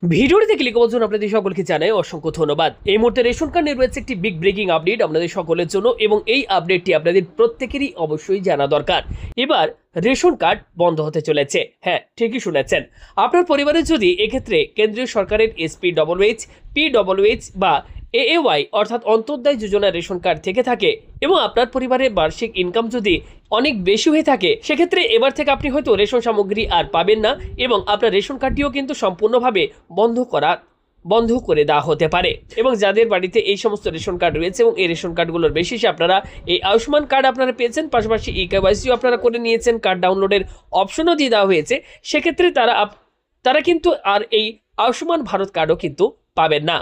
ভিডিওটিতে ক্লিক করার জন্য আপনাদের সকলকে জানাই অসংখ্য ধন্যবাদ। এই মুহূর্তে রেশন কার্ড নিয়ে রয়েছে একটি বিগ ব্রেকিং আপডেট আপনাদের সকলের জন্য, এবং এই আপডেটটি আপনাদের প্রত্যেকেরই অবশ্যই জানা দরকার। এবার রেশন কার্ড বন্ধ হতে চলেছে। হ্যাঁ, ঠিকই শুনেছেন। আপনার পরিবারে যদি এক্ষেত্রে কেন্দ্রীয় সরকারের SPWH, PWH বা AAY অর্থাৎ অন্তর্দায় যোজনা রেশন কার্ড থেকে থাকে এবং আপনার পরিবারের বার্ষিক ইনকাম যদি অনেক বেশি হয়ে থাকে, সেক্ষেত্রে এবার থেকে আপনি হয়তো রেশন সামগ্রী আর পাবেন না, এবং আপনার রেশন কার্ডটিও কিন্তু সম্পূর্ণভাবে বন্ধ করে দেওয়া হতে পারে। এবং যাদের বাড়িতে এই সমস্ত রেশন কার্ড রয়েছে এবং এই রেশন কার্ডগুলোর বেশিসে আপনারা এই আয়ুষ্মান কার্ড আপনারা পেয়েছেন, পাশাপাশি KYCও আপনারা করে নিয়েছেন, কার্ড ডাউনলোডের অপশনও দিয়ে দেওয়া হয়েছে, সেক্ষেত্রে তারা কিন্তু আর এই আয়ুষ্মান ভারত কার্ডও কিন্তু পাবেন না।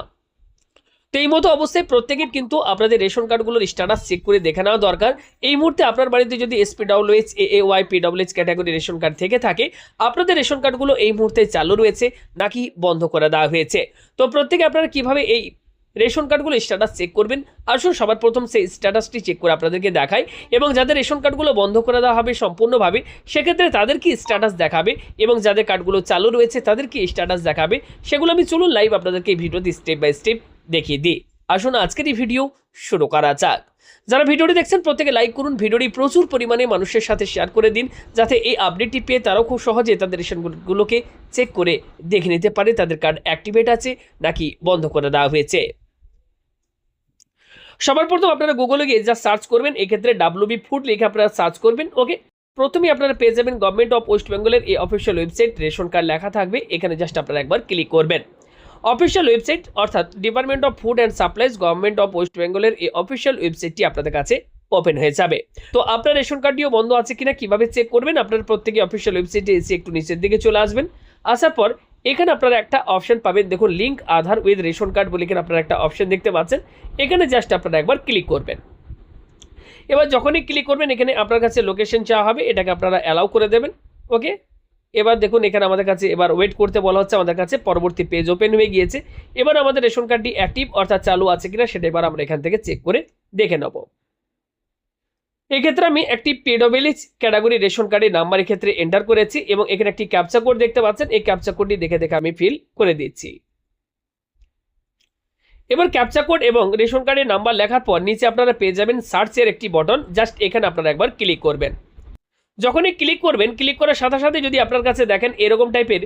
তো এই মতো অবস্থায় প্রত্যেকের কিন্তু আপনাদের রেশন কার্ডগুলোর স্ট্যাটাস চেক করে দেখে নেওয়া দরকার। এই মুহূর্তে আপনার বাড়িতে যদি SPWH, AAY, PWH category ration card থেকে থাকে, আপনাদের রেশন কার্ডগুলো এই মুহূর্তে চালু রয়েছে নাকি বন্ধ করে দেওয়া হয়েছে। তো প্রত্যেকে আপনারা কিভাবে এই রেশন কার্ডগুলো স্ট্যাটাস চেক করবেন, আসুন সবার প্রথম সেই স্ট্যাটাসটি চেক করে আপনাদেরকে দেখাই। এবং যাদের রেশন কার্ডগুলো বন্ধ করে দেওয়া হবে সম্পূর্ণভাবে, সেক্ষেত্রে তাদের কি স্ট্যাটাস দেখাবে এবং যাদের কার্ডগুলো চালু রয়েছে তাদের কি স্ট্যাটাস দেখাবে, সেগুলো আমি চলুন লাইভ আপনাদেরকে এই ভিডিওতে স্টেপ বাই স্টেপ দেখিয়ে দিই। আসুন আজকের এই ভিডিও শুরু করা যাক। যারা ভিডিওটি দেখছেন প্রত্যেকে লাইক করুন, ভিডিওটি প্রচুর পরিমাণে মানুষের সাথে শেয়ার করে দিন, যাতে এই আপডেটটি পেয়ে তারাও খুব সহজে তাদের রেশনগুলোকে চেক করে দেখে নিতে পারে তাদের কার্ড অ্যাক্টিভেট আছে নাকি বন্ধ করে দেওয়া হয়েছে। সবার প্রথম আপনারা গুগলে গিয়ে যা সার্চ করবেন, এক্ষেত্রে WB ফুড লিখে আপনারা সার্চ করবেন। ওকে, প্রথমেই আপনারা পেয়ে যাবেন গভর্নমেন্ট অফ ওয়েস্ট বেঙ্গলের এই অফিসিয়াল ওয়েবসাইট, রেশন কার্ড লেখা থাকবে, এখানে জাস্ট আপনারা একবার ক্লিক করবেন। অফিসিয়াল ওয়েবসাইট অর্থাৎ department of food and supplies government of West বেঙ্গলের এই অফিসিয়াল ওয়েবসাইটটি আপনাদের কাছে ওপেন হয়ে যাবে। তো আপনার রেশন কার্ডটিও বন্ধ আছে কিনা কিভাবে চেক করবেন, আপনারা প্রত্যেকে অফিসিয়াল ওয়েবসাইটে এসে একটু নিচের দিকে চলে আসবেন। আসার পর এখানে আপনারা একটা অপশন পাবেন, দেখুন link Aadhaar with ration card বলে এখানে আপনারা একটা অপশন দেখতে পাচ্ছেন, এখানে জাস্ট আপনারা একবার ক্লিক করবেন। এবার যখনই ক্লিক করবেন এখানে আপনার কাছে লোকেশন চাওয়া হবে, এটাকে আপনারা অ্যালাউ করে দেবেন। ওকে, এবার দেখুন এখানে আমাদের কাছে এবার ওয়েট করতে বলা হচ্ছে, আমাদের কাছে পরবর্তী পেজ ওপেন হয়ে গিয়েছে। এবার আমাদের রেশন কার্ডটি অ্যাক্টিভ অর্থাৎ চালু আছে কিনা সেটা এবার আমরা এখান থেকে চেক করে দেখে নেব। এক্ষেত্রে আমি একটি PWH ক্যাটাগরি রেশন কার্ডের নাম্বার এক্ষেত্রে এন্টার করেছি এবং এখানে একটি ক্যাপচা কোড দেখতে পাচ্ছেন, এই ক্যাপচা কোডটি দেখে আমি ফিল করে দিচ্ছি। এবার ক্যাপচা কোড এবং রেশন কার্ডের নাম্বার লেখার পর নিচে আপনারা পেয়ে যাবেন সার্চের একটি বটন, জাস্ট এখানে আপনারা একবার ক্লিক করবেন। যখনই ক্লিক করবেন, ক্লিক করার সাথে সাথে যদি আপনার কাছে দেখেন এরকম টাইপের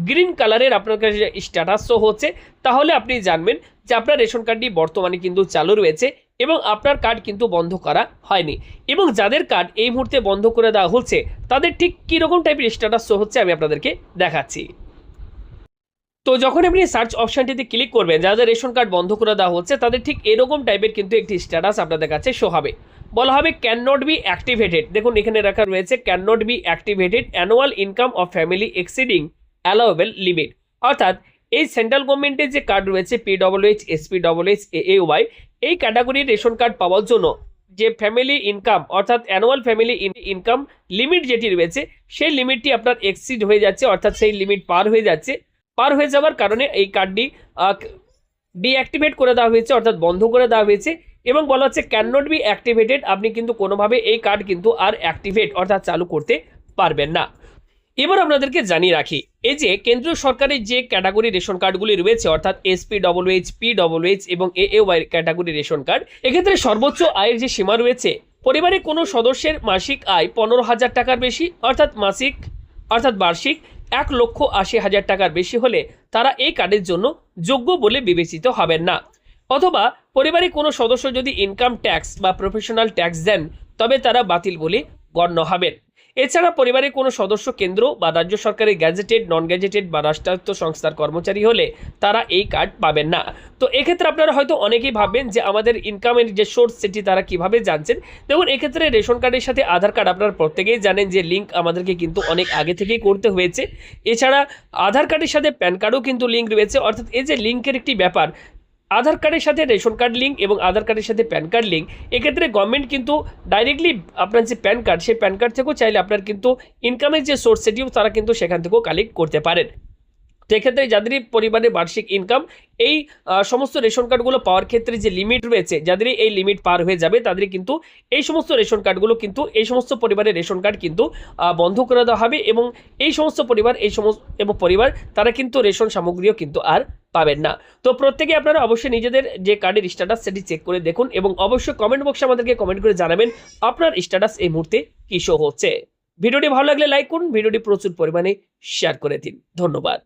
গ্রিন কালারের আপনার কাছে স্ট্যাটাস শো হচ্ছে, তাহলে আপনি জানবেন যে আপনার রেশন কার্ডটি বর্তমানে কিন্তু চালু রয়েছে এবং আপনার কার্ড কিন্তু বন্ধ করা হয়নি। এবং যাদের কার্ড এই মুহূর্তে বন্ধ করে দেওয়া হচ্ছে তাদের ঠিক কীরকম টাইপের স্ট্যাটাস শো হচ্ছে আমি আপনাদেরকে দেখাচ্ছি। তো যখন আপনি সার্চ অপশানটিতে ক্লিক করবেন, যাদের রেশন কার্ড বন্ধ করে দেওয়া হচ্ছে তাদের ঠিক এরকম টাইপের কিন্তু একটি স্ট্যাটাস আপনাদের কাছে শো হবে, বলা হবে ক্যান নট বি অ্যাক্টিভেটেড। দেখুন এখানে রাখা রয়েছে can not be activated annual income of family exceeding allowable limit. অর্থাৎ এই সেন্ট্রাল গভর্নমেন্টের যে কার্ড রয়েছে PWH, SPWH, AAY, এই ক্যাটাগরির রেশন কার্ড পাওয়ার জন্য যে ফ্যামিলি ইনকাম অর্থাৎ অ্যানুয়াল ফ্যামিলি ইনকাম লিমিট যেটি রয়েছে সেই লিমিটটি আপনার এক্সিড হয়ে যাচ্ছে, অর্থাৎ সেই লিমিট পার হয়ে যাচ্ছে। পার হয়ে যাওয়ার কারণে এই কার্ডটি ডিঅ্যাক্টিভেট করে দেওয়া হয়েছে অর্থাৎ বন্ধ করে দেওয়া হয়েছে এবং বলা হচ্ছে ক্যান নট বি অ্যাক্টিভেটেড, আপনি কিন্তু কোনোভাবে এই কার্ড কিন্তু আর অ্যাক্টিভেট অর্থাৎ চালু করতে পারবেন না। এবার আপনাদেরকে জানিয়ে রাখি, এই যে কেন্দ্রীয় সরকারের যে ক্যাটাগরি রেশন কার্ডগুলি রয়েছে অর্থাৎ SPWH, PWH এবং AAY ক্যাটাগরি রেশন কার্ড, এক্ষেত্রে সর্বোচ্চ আয়ের যে সীমা রয়েছে, পরিবারে কোনো সদস্যের মাসিক আয় 15,000 টাকার বেশি অর্থাৎ বার্ষিক 1,80,000 টাকার বেশি হলে তারা এই কার্ডের জন্য যোগ্য বলে বিবেচিত হবেন না। অথবা পরিবারে কোনো সদস্য যদি ইনকাম ট্যাক্স বা প্রফেশনাল ট্যাক্স দেন তবে তারা বাতিল বলে গণ্য হবেন। এছাড়া পরিবারের কোনো সদস্য কেন্দ্র বা রাজ্য সরকারের গ্যাজেটেড, নন গ্যাজেটেড বা রাষ্ট্রায়ত্ত সংস্থার কর্মচারী হলে তারা এই কার্ড পাবেন না। তো এক্ষেত্রে আপনারা হয়তো অনেকেই ভাববেন যে আমাদের ইনকামের যে সোর্স সেটি তারা কিভাবে জানছেন। দেখুন এক্ষেত্রে রেশন কার্ডের সাথে আধার কার্ড আপনারা প্রত্যেকেই জানেন যে লিঙ্ক আমাদেরকে কিন্তু অনেক আগে থেকেই করতে হয়েছে। এছাড়া আধার কার্ডের সাথে প্যান কার্ডও কিন্তু লিঙ্ক রয়েছে, অর্থাৎ এই যে লিঙ্কের একটি ব্যাপার, আধার কার্ডের সাথে রেশন কার্ড লিঙ্ক এবং আধার কার্ডের সাথে প্যান কার্ড লিঙ্ক, এক্ষেত্রে গভর্নমেন্ট কিন্তু ডাইরেক্টলি আপনার যে প্যান কার্ড সেই প্যান কার্ড থেকেও চাইলে আপনার কিন্তু ইনকামের যে সোর্স সেটিও তারা কিন্তু সেখান থেকেও কালেক্ট করতে পারেন। তো সেক্ষেত্রে যাদেরই পরিবারের বার্ষিক ইনকাম এই সমস্ত রেশন কার্ডগুলো পাওয়ার ক্ষেত্রে যে লিমিট রয়েছে, যাদের এই লিমিট পার হয়ে যাবে তাদের কিন্তু এই সমস্ত রেশন কার্ডগুলো কিন্তু এই সমস্ত পরিবারের রেশন কার্ড কিন্তু বন্ধ করে দেওয়া হবে এবং এই সমস্ত পরিবার তারা কিন্তু রেশন সামগ্রীও কিন্তু আর পাবেন না। তো প্রত্যেকে আপনারা অবশ্যই নিজেদের যে কার্ডের স্ট্যাটাস সেটি চেক করে দেখুন এবং অবশ্যই কমেন্ট বক্সে আমাদেরকে কমেন্ট করে জানাবেন আপনার স্ট্যাটাস এই মুহূর্তে কি শো হচ্ছে। ভিডিওটি ভালো লাগলে লাইক করুন, ভিডিওটি প্রচুর পরিমাণে শেয়ার করে দিন। ধন্যবাদ।